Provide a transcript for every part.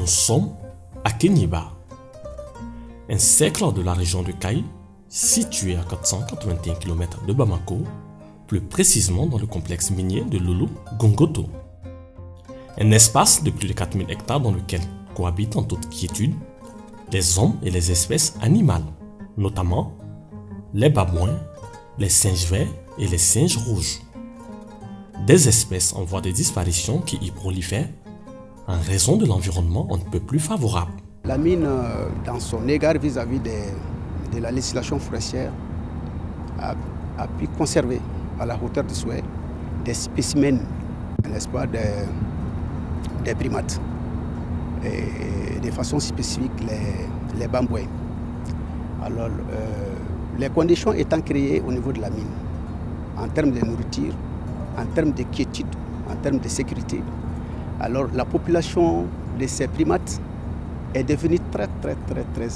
Nous sommes à Kéniéba, un cercle de la région de Kayi, situé à 481 km de Bamako, plus précisément dans le complexe minier de Loulou-Gongoto. Un espace de plus de 4000 hectares dans lequel cohabitent en toute quiétude les hommes et les espèces animales, notamment les babouins, les singes verts et les singes rouges. Des espèces en voie de disparition qui y prolifèrent en raison de l'environnement on ne peut plus favorable. La mine, dans son égard vis-à-vis de la législation forestière, a pu conserver à la hauteur du souhait des spécimens, n'est-ce pas, des primates, et de façon spécifique les bambouins. Alors, les conditions étant créées au niveau de la mine, en termes de nourriture, en termes de quiétude, en termes de sécurité, alors la population de ces primates est devenue très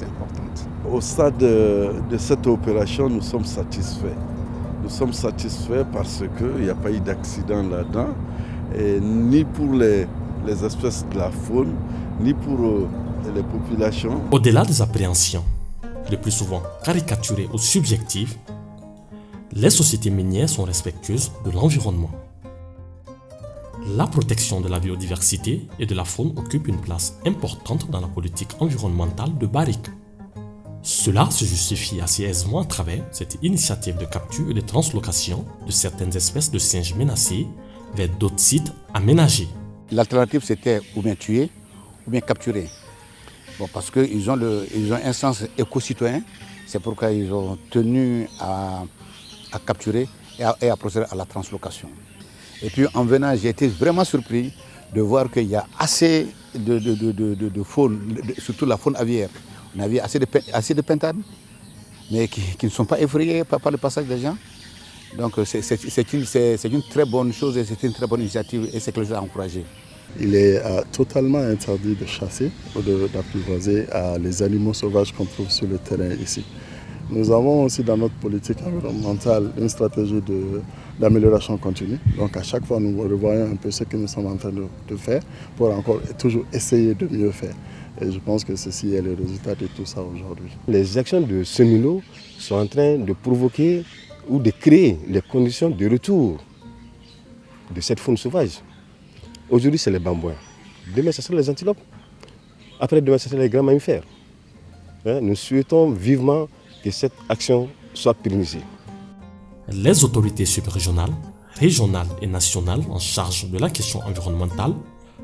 importante. Au stade de cette opération, nous sommes satisfaits. Nous sommes satisfaits parce qu'il n'y a pas eu d'accident là-dedans, et ni pour les espèces de la faune, ni pour les populations. Au-delà des appréhensions, le plus souvent caricaturées ou subjectives, les sociétés minières sont respectueuses de l'environnement. La protection de la biodiversité et de la faune occupe une place importante dans la politique environnementale de Barrick. Cela se justifie assez aisément à travers cette initiative de capture et de translocation de certaines espèces de singes menacées vers d'autres sites aménagés. L'alternative, c'était ou bien tuer ou bien capturer. Bon, parce qu'ils ont un sens éco-citoyen, c'est pourquoi ils ont tenu à capturer et à procéder à la translocation. Et puis en venant, j'ai été vraiment surpris de voir qu'il y a assez de faune, surtout la faune aviaire. On avait assez de pintades, mais qui ne sont pas effrayés par le passage des gens. Donc c'est une très bonne chose et c'est une très bonne initiative et c'est quelque chose à encourager. Il est totalement interdit de chasser ou d'apprivoiser les animaux sauvages qu'on trouve sur le terrain ici. Nous avons aussi dans notre politique environnementale une stratégie d'amélioration continue. Donc à chaque fois, nous revoyons un peu ce que nous sommes en train de faire pour encore toujours essayer de mieux faire. Et je pense que ceci est le résultat de tout ça aujourd'hui. Les actions de Semino sont en train de provoquer ou de créer les conditions de retour de cette faune sauvage. Aujourd'hui, c'est les bambouins. Demain, ce sera les antilopes. Après, demain, ce sera les grands mammifères. Nous souhaitons vivement que cette action soit pérennisée. Les autorités subrégionales, régionales et nationales en charge de la question environnementale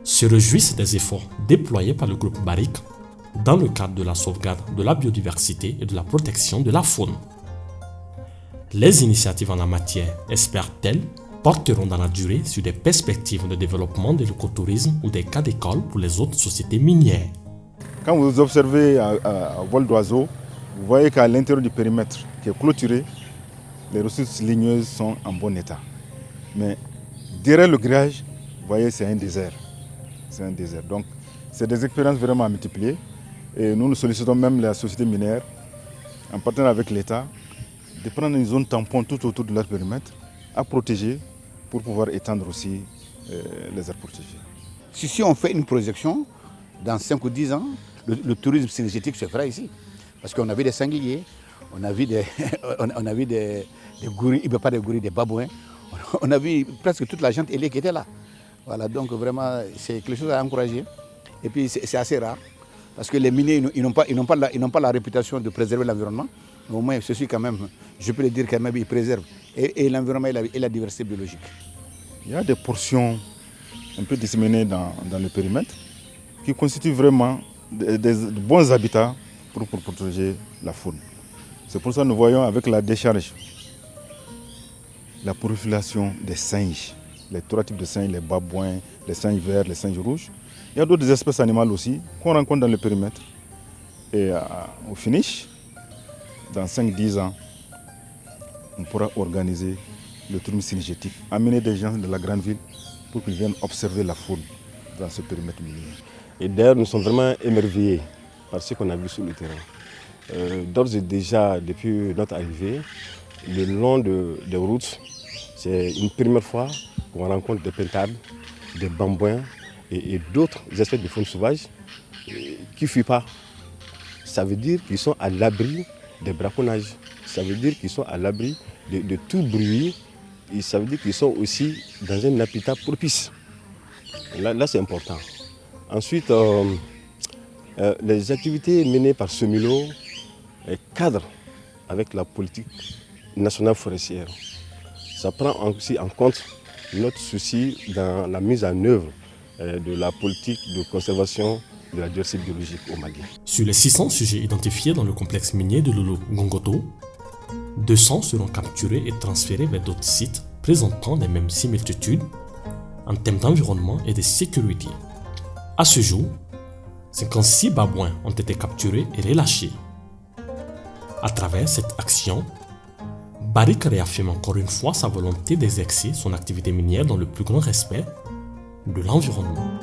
se réjouissent des efforts déployés par le groupe Barrick dans le cadre de la sauvegarde de la biodiversité et de la protection de la faune. Les initiatives en la matière, espèrent-elles, porteront dans la durée sur des perspectives de développement de l'écotourisme ou des cas d'école pour les autres sociétés minières. Quand vous observez à vol d'oiseau, vous voyez qu'à l'intérieur du périmètre qui est clôturé, les ressources ligneuses sont en bon état. Mais derrière le grillage, vous voyez, c'est un désert. C'est un désert. Donc, c'est des expériences vraiment à multiplier. Et nous sollicitons même la société minière, en partenariat avec l'État, de prendre une zone tampon tout autour de leur périmètre à protéger pour pouvoir étendre aussi les aires protégées. Si on fait une projection, dans 5 ou 10 ans, le tourisme synergétique se fera ici. Parce qu'on a vu des sangliers, on a vu des gorilles, pas des gorilles, des babouins. On a vu presque toute la gente ailée qui était là. Voilà, donc vraiment, c'est quelque chose à encourager. Et puis c'est assez rare, parce que les miniers, ils n'ont pas la réputation de préserver l'environnement. Mais au moins, ceci quand même, je peux le dire quand même, ils préservent et l'environnement et la diversité biologique. Il y a des portions un peu disséminées dans le périmètre qui constituent vraiment des bons habitats pour protéger la faune. C'est pour ça que nous voyons avec la décharge, la prolifération des singes, les 3 types de singes, les babouins, les singes verts, les singes rouges. Il y a d'autres espèces animales aussi qu'on rencontre dans le périmètre. Et au finish, dans 5-10 ans, on pourra organiser le tourisme synergétique, amener des gens de la grande ville pour qu'ils viennent observer la faune dans ce périmètre minier. Et d'ailleurs, nous sommes vraiment émerveillés par ce qu'on a vu sur le terrain. D'ores et déjà, depuis notre arrivée, le long des routes, c'est une première fois qu'on rencontre des pintades, des bambouins et d'autres espèces de faune sauvage qui ne fuient pas. Ça veut dire qu'ils sont à l'abri des braconnages. Ça veut dire qu'ils sont à l'abri de tout bruit. Et ça veut dire qu'ils sont aussi dans un habitat propice. Là c'est important. Ensuite, les activités menées par ce MILO cadrent avec la politique nationale forestière. Ça prend aussi en compte notre souci dans la mise en œuvre de la politique de conservation de la diversité biologique au Mali. Sur les 600 sujets identifiés dans le complexe minier de Loulo-Gongoto, 200 seront capturés et transférés vers d'autres sites présentant les mêmes similitudes en termes d'environnement et de sécurité. À ce jour, 56 babouins ont été capturés et relâchés. À travers cette action, Barrick réaffirme encore une fois sa volonté d'exercer son activité minière dans le plus grand respect de l'environnement.